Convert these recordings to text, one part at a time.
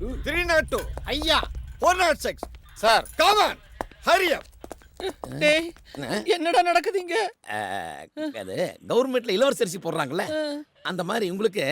302 ஐயா 406 sir. Come on Hari அப். டேய் என்னடா நடக்குதுங்க? அது கவர்மெண்ட்ல இலவச அரிசி போடுறாங்கல்ல, அந்த மாதிரி உங்களுக்கு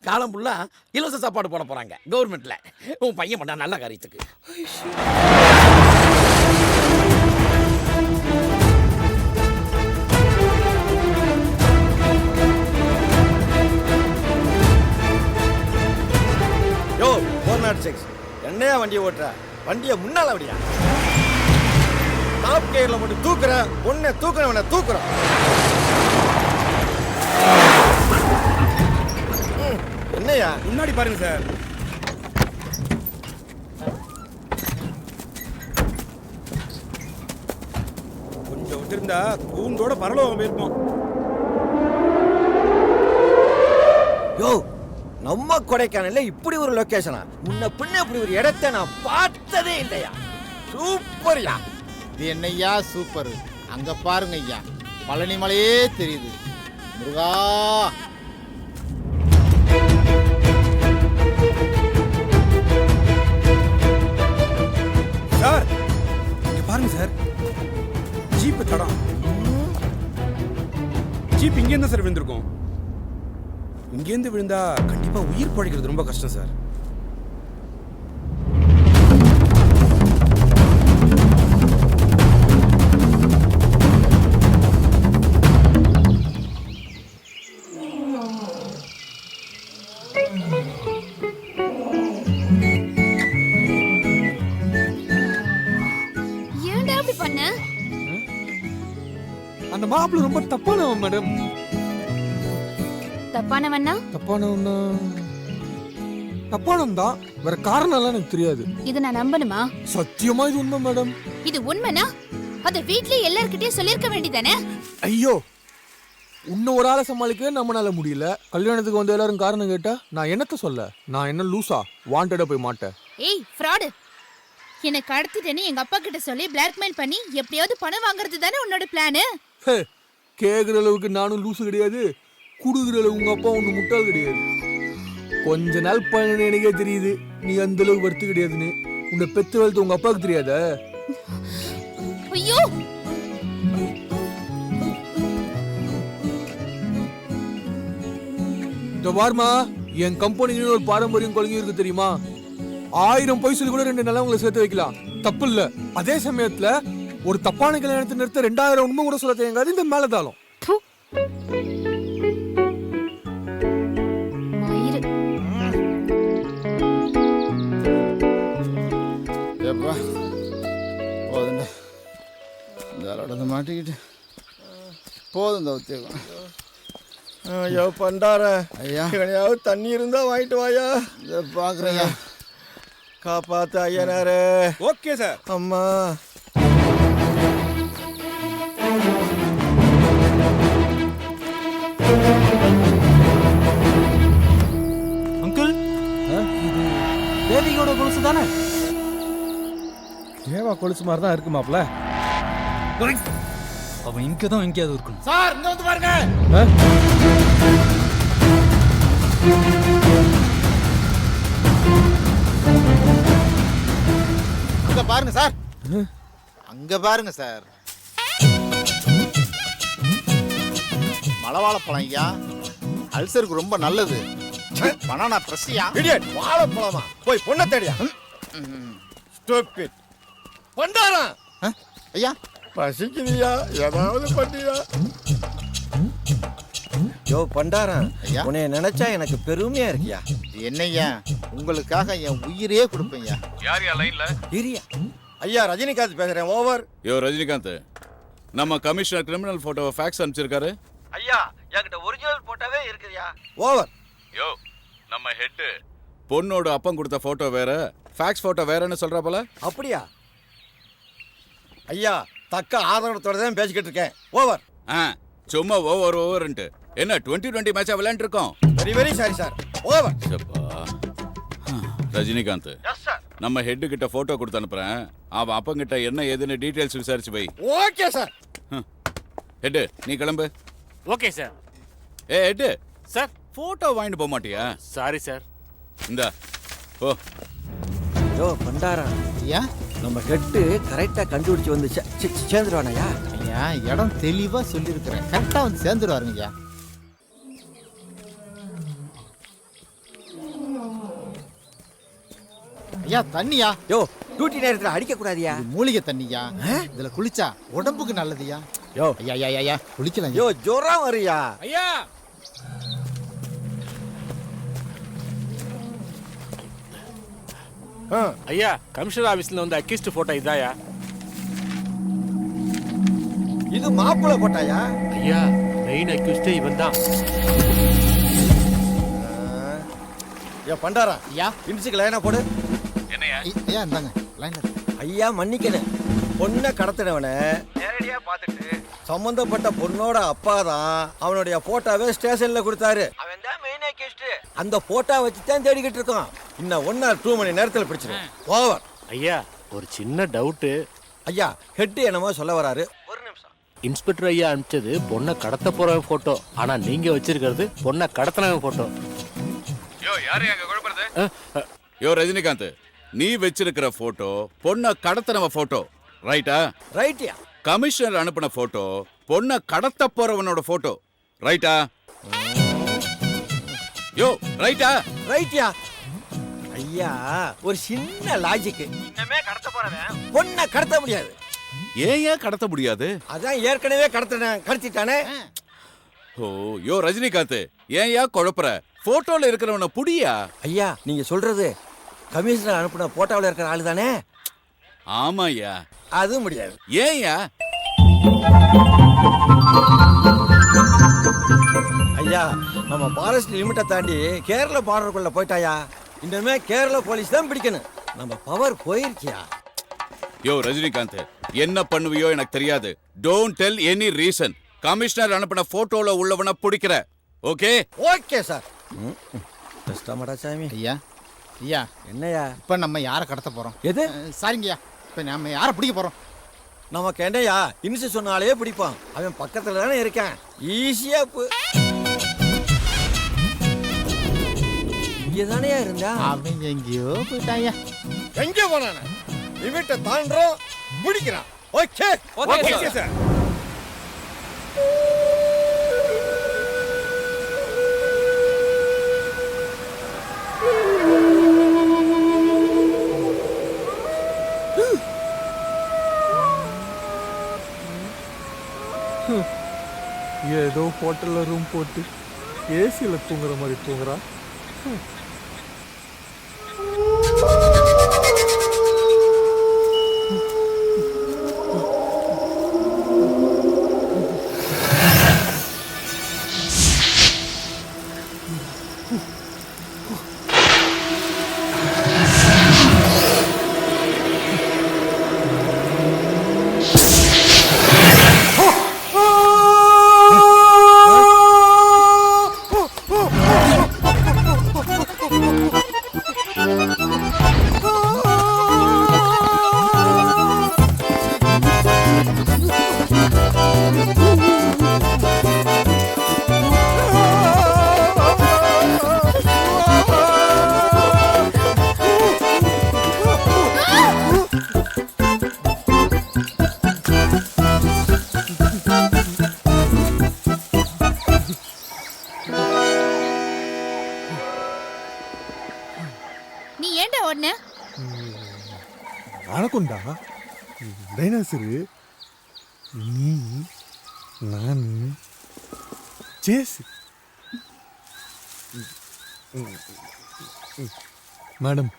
காலம் ஃபுல்லா இலவச சாப்பாடு போட போறாங்க கவர்மெண்ட்ல. உன் பையன் பண்ணா நல்ல காரியத்துக்கு. யோ 406 என்னையா வண்டியை ஓட்டுற? வண்டியை முன்னால அப்படியா டாப் கியர்ல மட்டும் தூக்குற, உன்னை தூக்குறவனை தூக்குறோம். என்னையா முன்னாடி பாருங்க சார். கொஞ்சம் விட்டுருந்தா கூண்டோட பரலோகம் போயிருப்போம். யோ நம்ம கொடைக்கானல்ல இப்படி ஒரு லொகேஷனா? முன்ன பின்ன இப்படி ஒரு இடத்தை நான் பார்த்ததே இல்லையா. சூப்பர்யா. இது என்னய்யா சூப்பர். அங்க பாருங்க ஐயா, பழனி மலையே தெரியுது. முருகா, சார் இங்க பாருங்க சார், ஜீப் தடம். ஜீப் இங்கேருந்து சார் விழுந்திருக்கும். இங்கேருந்து விழுந்தா கண்டிப்பா உயிர் பழைக்கிறது ரொம்ப கஷ்டம் சார். ஏன்டா அப்படி பண்ண? அந்த மாப்பிள்ள ரொம்ப தப்பானவன் மேடம். தப்பானவன்னா? தப்பானவன்னா தப்பானவன் தான், வேற காரணம் எல்லாம் எனக்கு தெரியாது. இத நான் நம்பணுமா? சத்தியமா இது உண்மை மேடம். இது உண்மைனா அத வீட்ல எல்லார்கிட்டயும் சொல்லிருக்க வேண்டியதானே? ஐயோ, உன்னை ஒரு ஆளை சமாளிக்கவே நம்மளால முடியல. கல்யாணத்துக்கு வந்து எல்லாரும் காரணம் கேட்டா நான் என்னத்த சொல்ல? நான் என்ன லூசா வாண்டடா போய் மாட்டேன்? ஏய் ஃப்ராடு, என்ன கடத்திட்டேன்னு எங்க அப்பா கிட்ட சொல்லி பிளாக்மெயில் பண்ணி எப்படியாவது பணம் வாங்குறது தானே உன்னோட பிளானு? கேக்குற அளவுக்கு நானும் லூசு கிடையாது, குடுக்குற அளவு உங்க அப்பா ஒண்ணு முட்டாள் கிடையாது. கொஞ்ச நாள் பண்ணு எனக்கே தெரியுது நீ அந்த அளவுக்கு வருத்து கிடையாதுன்னு. உன்னை பெத்து வளர்த்து உங்க அப்பாவுக்கு தெரியாத? ஐயோ, இந்த வார்மா, என் கம்பெனிக்கு ஒரு பாரம்பரியம் கொள்கை இருக்கு தெரியுமா? 1000 பொய் சொல்லி கூட 2 நல்லவங்களை சேர்த்து வைக்கலாம், தப்பு இல்ல. அதே சமயத்துல ஒரு தப்பான கல்யாணத்தை நிறுத்த 2000 உண்மை கூட சொல்ல தேங்காது இந்த மேலதாளம். மயிறு. ஏப்பா போதுண்டா, இந்த ஆளோட மாட்டிக்கிட்டு போதும் இந்த உத்தியோகம். ஐயோ பண்டார ஐயா, எங்கனையாவது தண்ணி இருந்தா வாங்கிட்டு வாயா. இதை பார்க்குறேங்க. காப்பாத்து ஐயனாரே. Okay sir. அம்மா அங்கிள், இது தேவியோட கொலுசு தானே? தேவா கொலுசு மாதிரி தான் இருக்கு மாப்ள. அவன் இங்கதான் எங்கேயாவது இருக்கணும். சார் இங்க வந்து பாருங்க. அங்க பாருங்க சார், அங்க பாருங்க சார். மலவாழைப்பழம் ஐயா, அல்சருக்கு ரொம்ப நல்லது. பனானா பிரஸ்யா. இடியட், வாழைப்பழமா? போய் பொண்ணை தேடியா. ஸ்டூபிட் பண்டாரா. ஐயா பசிக்குதியா, ஏதாவது பண்ணியா? யோ பண்டாரா, ஐயா, உன்னை நினைச்சா எனக்கு பெருமையா இருக்கியா. என்னய்யா, உங்களுக்காக என் உயிரே கொடுப்பேன்யா. யார் யா லைன்ல? இரியா. ஐயா ரஜினிகாந்த் பேசுறேன், ஓவர். யோ ரஜினிகாந்த், நம்ம கமிஷனர் கிரிமினல் போட்டோவை ஃபேக்ஸ் அனுப்பிச்சிருக்காரு. ஐயா என்கிட்ட ஒரிஜினல் போட்டோவே இருக்குறியா, ஓவர். யோ நம்ம ஹெட் பொண்ணோட அப்பன் கொடுத்த போட்டோ வேற, ஃபேக்ஸ் போட்டோ வேறன்னு சொல்றா போல. அப்படியா? ஐயா தக்க ஆதாரத்தோட தான் பேசிக்கிட்டு இருக்கேன், ஓவர். சும்மா ஓவர்ன்ட்டு என்ன 2020 மேட்சா விளையாண்டு இருக்கோம். Very very sorry sir, over. Rajinikanth, நம்ம ஹெட் கிட்ட போட்டோ கொடுத்து அனுப்புறேன். அவன் அப்பங்கிட்ட என்ன ஏதுன்னு டீடைல்ஸ் விசாரிச்சு போய். Okay sir. ஹெட் நீ கிளம்பு. Okay sir. Head sir, photo வாங்கிட்டு போக மாட்டியா? Sorry sir. இந்தா ஓ யோ பண்டாரா, ஐயா நம்ம ஹெட்டு கரெக்டா கண்டுபிடிச்சு வந்து சேர்ந்துருவானயா? ஐயா இடம் தெளிவா சொல்லியிருக்கிறேன், கரெக்டா வந்து சேர்ந்துருவாருங்க ஐயா. ஐயா தண்ணியா, யோ டியூட்டி நேரத்துல அடிக்க கூடாதியா? இது மூலிகை தண்ணியா, இதுல குளிச்சா உடம்புக்கு நல்லதுயா. யோ ஐயா ஐயா ஐயா குளிக்கலாம் யோ ஜுரம் வருயா? ஐயா ஐயா கமிஷனர் ஆபீஸ்ல வந்து அக்யூஸ்ட் போட்டோ இதாயா? இது மாப்பிள போட்டாயா? ஐயா மெயின் அக்யூஸ்டே இவன் தான். யோ பண்டாரா, ஐயா இன்சுக்கு லைனா போடு. ஐயா இந்தாங்க லைன்ல இருக்கு. ஐயா மன்னிக்கணும், பொண்ணை கடத்தினவன நேரடியா பார்த்துட்டு சம்பந்தப்பட்ட பொண்ணோட அப்பா தான் அவனுடைய போட்டோவை ஸ்டேஷன்ல கொடுத்தாரு. அவன் தான் மெயின் அக்யூஸ்ட். அந்த போட்டோ வச்சு தான் தேடிக்கிட்டு இருக்கோம். இன்னும் 1 or 2 மணி நேரத்தில் பிடிச்சிடும். ஓவர். ஐயா ஒரு சின்ன டவுட்டு. ஐயா ஹெட் என்னமோ சொல்ல வராரு, ஒரு நிமிஷம். இன்ஸ்பெக்டர் ஐயா அனுப்பிச்சது பொண்ணை கடத்த போறவன் போட்டோ, ஆனா நீங்க வச்சிருக்கிறது பொண்ணை கடத்தினவன் போட்டோ. யோ யாரு அங்க குழப்பறது? யோ ரஜினிகாந்த், நீ வச்சிருக்கிற போட்டோ பொண்ண கடத்தினவ போட்டோ ரைட்டா? ரைட்யா. கமிஷனர் அனுப்பின போட்டோ பொண்ண கடத்த போறவனோட போட்டோ ரைட்டா? யோ ரைட்டா? ரைட்யா. ஐயா ஒரு சின்ன லாஜிக். இன்னமே கடத்த போறவன் பொண்ணை கடத்த முடியாது. ஏன் கடத்த முடியாது? அதான் ஏற்கனவே கடத்திட்டானே. ஓ யோ ரஜினிகாந்த், ஏன் குழப்பற? போட்டோல இருக்கிறவன புடியா? ஐயா நீங்க சொல்றது கமிஷனர் அனுப்பின போட்டோவில் இருக்கிற ஆளு தானே? ஆமாய்யா. அது முடியாது. ஏன்யா? ஐயா நம்ம ஃபாரஸ்ட் லிமிட்டை தாண்டி கேரள பார்டருக்குள்ள போயிட்டாயா. இன்னுமே கேரள போலீஸ் தான் பிடிக்கணும். நம்ம பவர் போயிருக்கியா? யோ ரஜினிகாந்த், என்ன பண்ணுவியோ எனக்கு தெரியாது. Don't tell any reason. Commissioner அனுப்பின போட்டோல உள்ளவன பிடிக்கிற. ஓகே? Okay sir. கஷ்டமாடா சாமி. ஐயா ஐயா என்னையா இப்ப நம்ம யாரை கடத்த போறோம்? எது? சாரிங்கய்யா, இப்ப நம்ம யாரை பிடிக்க போறோம்? நமக்கு என்னையா இன்சு சொன்னாலே பிடிப்பான். அவன் பக்கத்துல தானே இருக்கான். ஈஸியா இங்கதானே இருந்தா. அவங்க எங்கேயோ போயிட்டாயா. எங்க போனான? லிமிட்டை தாண்டறோம், பிடிக்கிறான். Okay okay sir. ஏதோ ஹோட்டல்ல ரூம் போட்டு ஏசியில தூங்குற மாதிரி தூங்குறா. நீ ஏன்டா ஓடுன? அனகொண்டா, டைனோசரு, நீ, நான், சேஸ். மேடம்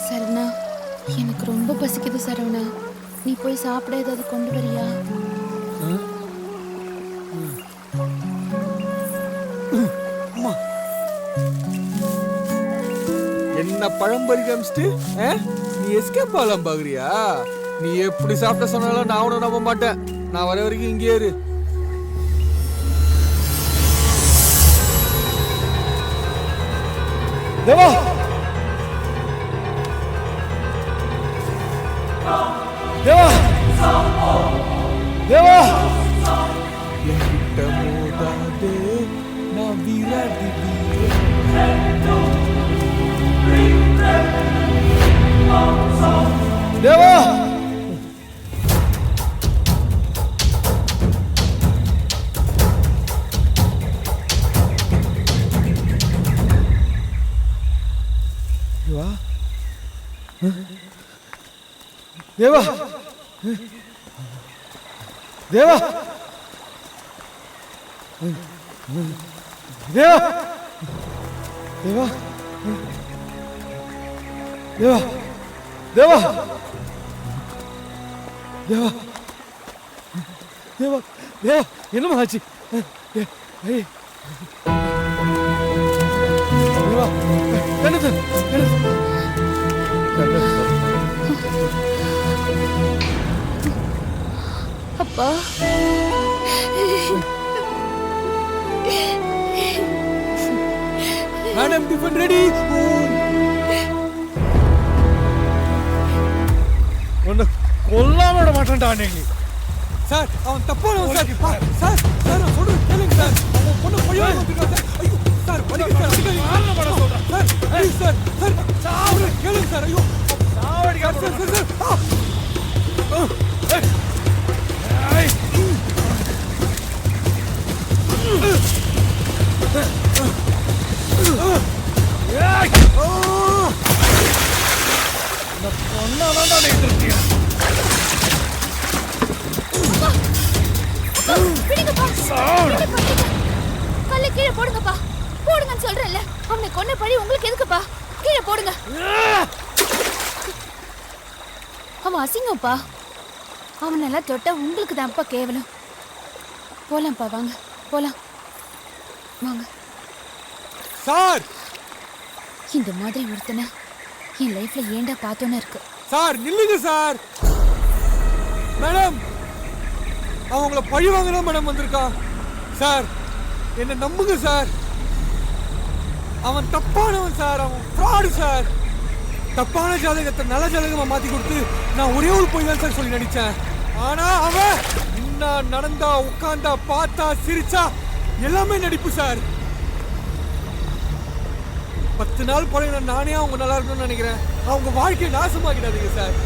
சரவணா, எனக்கு ரொம்ப பசிக்குது சரவணா. நீ போய் சாப்பிட ஏதாவது கொண்டு வரியா? என்ன பழம்பறி காமிச்சிட்டு நீ எஸ்கேப் ஆகலாம் பாக்குறியா? நீ எப்படி சாப்பிட்ட சொன்னாலும் நான் உன நம்ப மாட்டேன். நான் வர வரைக்கும் இங்கே இரு. தேவா தேவா தேவா என்கிட்ட மோதாதே நான் வீராதி தேவா தேவா தேவா தேவா தேவா தேவா தேவா தேவா தேவா தேவா என்னமா ஆச்சு தேவா கண்ணு அப்பா மேடம் டிஃபன் ரெடி ஒன்னு கொல்லாம விட மாட்டேன்டா நீங்க சார் அவன் தப்பானவன் சார் சார் சார் நான் சொல்றது கேளுங்க சார் அவன் பொண்ணு பையன் வந்துட்டான் சார் ஐயோ சார் வலிக்கு சார் அடிக்கடி காரணம் பண்ண சொல்றேன் சார் ப்ளீஸ் சார் சார் சாவடி கேளுங்க சார் ஐயோ சாவடி சார் சார் சார் கல்ல கீழே போடுங்கப்பா போடுங்கன்னு சொல்றேன்ல அவனை கொன்ன பழி உங்களுக்கு எதுக்குப்பா கீழே போடுங்க அவன் அசிங்கப்பா அவனெல்லாம் தொட்டா உங்களுக்கு தான்ப்பா கேவலம் போலாம்ப்பா வாங்க போலாம் வாங்க சார் இந்த மாதிரி ஒருத்தனை என் லைஃப்ல ஏண்டா பார்த்தோன்னு இருக்கு சார் நில்லுங்க சார் மேடம் அவங்கள பழி வாங்கலாம் மேடம் வந்திருக்கான் சார் என்ன நம்புங்க சார் அவன் தப்பானவன் சார் அவன் ஃப்ராடு சார் தப்பான ஜாதகத்தை நல்ல ஜாதகமா மாத்தி கொடுத்து நான் ஒரே ஒரு போய் தான் சார் சொல்லி நடிச்சேன் ஆனா அவன் நின்னா நடந்தா உட்கார்ந்தா பார்த்தா சிரிச்சா எல்லாமே நடிப்பு சார் 10 நாள் பழைய நானே அவங்க நல்லா இருக்கணும்னு நினைக்கிறேன் அவங்க வாழ்க்கையை நாசமாக்கிடாதீங்க சார்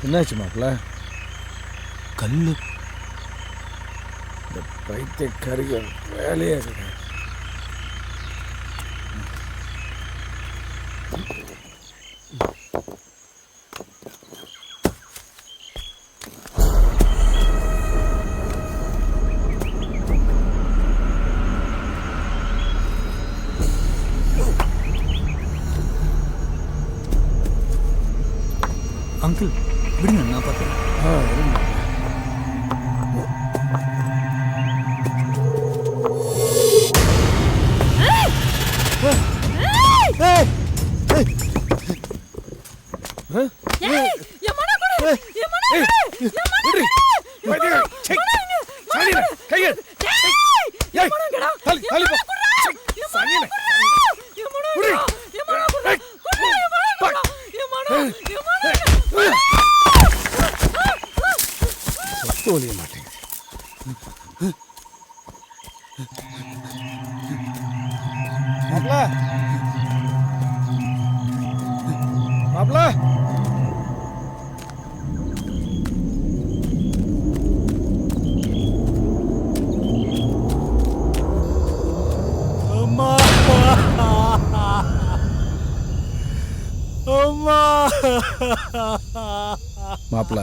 என்னாச்சு மாப்பிள்ள கல்லு இந்த பைத்தியக்காரிக வேலையே இருக்கு அங்கிள் விடுங்க நான் பார்த்துறேன் ஒழிய மாட்டேங்க மாப்ள அம்மா மாப்பிள